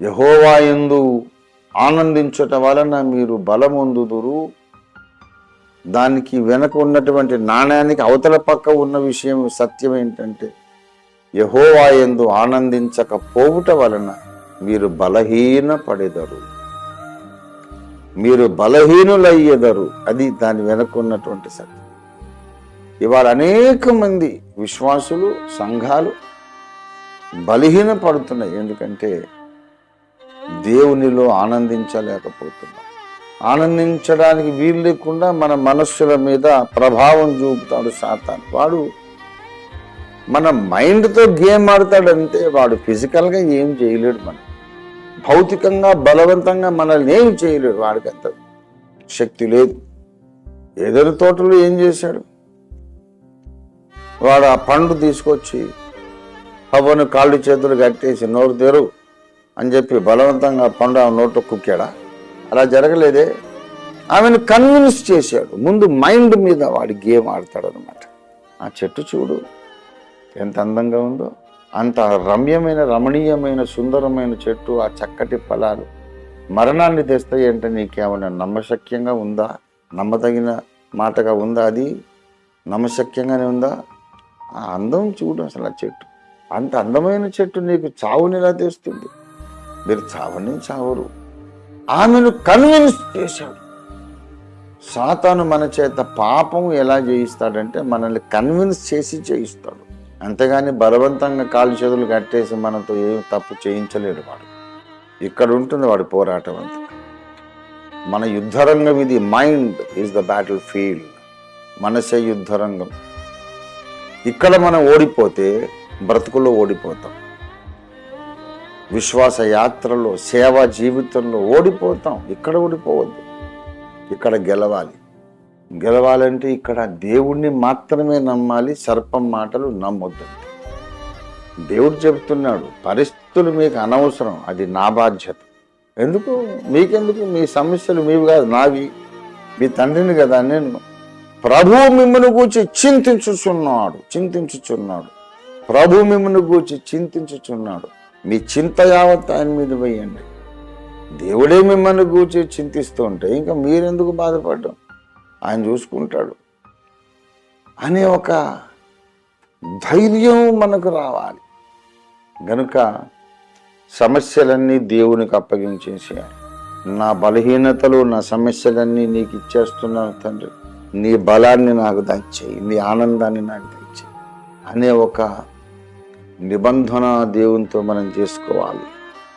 యెహోవా యందు ఆనందించుట వలన మీరు బలమొందుదురు. దానికి వెనక ఉన్నటువంటి నాణ్యానికి అవతల పక్క ఉన్న విషయం సత్యం ఏంటంటే, యెహోవా యందు ఆనందించకపోవుట వలన మీరు బలహీన పడెదరు, మీరు బలహీనులయ్యెదరు. అది దాని వెనక ఉన్నటువంటి సత్యం. ఇవాళ అనేక మంది విశ్వాసులు, సంఘాలు బలహీన పడుతున్నాయి. ఎందుకంటే దేవునిలో ఆనందించలేకపోతున్నాం. ఆనందించడానికి వీలు లేకుండా మన మనస్సుల మీద ప్రభావం చూపుతాడు సాతాను. వాడు మన మైండ్తో గేమ్ ఆడతాడంటే వాడు ఫిజికల్గా ఏం చేయలేడు. మనం భౌతికంగా బలవంతంగా మనల్ని ఏం చేయలేడు. వాడికి అంత శక్తి లేదు. ఏదైనా తోటలో ఏం చేశాడు, వాడు ఆ పండు తీసుకొచ్చి హవ్వను కాళ్ళు చేతులు కట్టేసి నోరు తెరు అని చెప్పి బలవంతంగా పండు ఆ నోట్లో కుక్కాడా? అలా జరగలేదే. ఆమెను కన్విన్స్ చేశాడు. ముందు మైండ్ మీద వాడి గేమ్ ఆడతాడు అనమాట. ఆ చెట్టు చూడు ఎంత అందంగా ఉందో, అంత రమ్యమైన, రమణీయమైన, సుందరమైన చెట్టు, ఆ చక్కటి ఫలాలు మరణాన్ని తెస్తాయి అంటే నీకేమైనా నమ్మశక్యంగా ఉందా? నమ్మదగిన మాటగా ఉందా? అది నమ్మశక్యంగానే ఉందా? ఆ అందం చూడు. అసలు ఆ చెట్టు, అంత అందమైన చెట్టు నీకు చావుని ఎలా తెస్తుంది? మీరు చావని చావరు. ఆమెను కన్విన్స్ చేశాడు సాతాను. మన చేత పాపం ఎలా చేయిస్తాడంటే మనల్ని కన్విన్స్ చేసి చేయిస్తాడు. అంతేగాని బలవంతంగా కాళ్ళు చేతులు కట్టేసి మనతో ఏమి తప్పు చేయించలేడు వాడు. ఇక్కడ ఉంటుంది వాడి పోరాటం అంతా. మన యుద్ధరంగం ఇది. Mind is the battle field. మనసే యుద్ధరంగం. ఇక్కడ మనం ఓడిపోతే బ్రతుకులో ఓడిపోతాం. విశ్వాస యాత్రలో, సేవా జీవితంలో ఓడిపోతాం. ఇక్కడ ఓడిపోవద్దు. ఇక్కడ గెలవాలి. గెలవాలంటే ఇక్కడ దేవుణ్ణి మాత్రమే నమ్మాలి. సర్పం మాటలు నమ్మొద్దు. దేవుడు చెబుతున్నాడు, పరిస్థితులు మీకు అనవసరం, అది నా బాధ్యత. ఎందుకు? మీకెందుకు? మీ సమస్యలు మీవి కాదు, నావి. మీ తండ్రిని కదా నేను. ప్రభువు మిమ్మల్ని గూర్చి చింతించుచున్నాడు. ప్రభు మిమ్మల్ని గూర్చి చింతించుచున్నాడు. మీ చింత యావత్ ఆయన మీద వేయండి. దేవుడే మిమ్మల్ని గూర్చి చింతిస్తూ ఉంటే ఇంకా మీరెందుకు బాధపడడం? ఆయన చూసుకుంటాడు అనే ఒక ధైర్యం మనకు రావాలి. గనుక సమస్యలన్నీ దేవునికి అప్పగించేసేయాలి. నా బలహీనతలు, నా సమస్యలన్నీ నీకు ఇచ్చేస్తున్నాను తండ్రి, నీ బలాన్ని నాకు దయచేయి, నీ ఆనందాన్ని నాకు దయచేయి అనే ఒక నిబంధన దేవునితో మనం చేసుకోవాలి.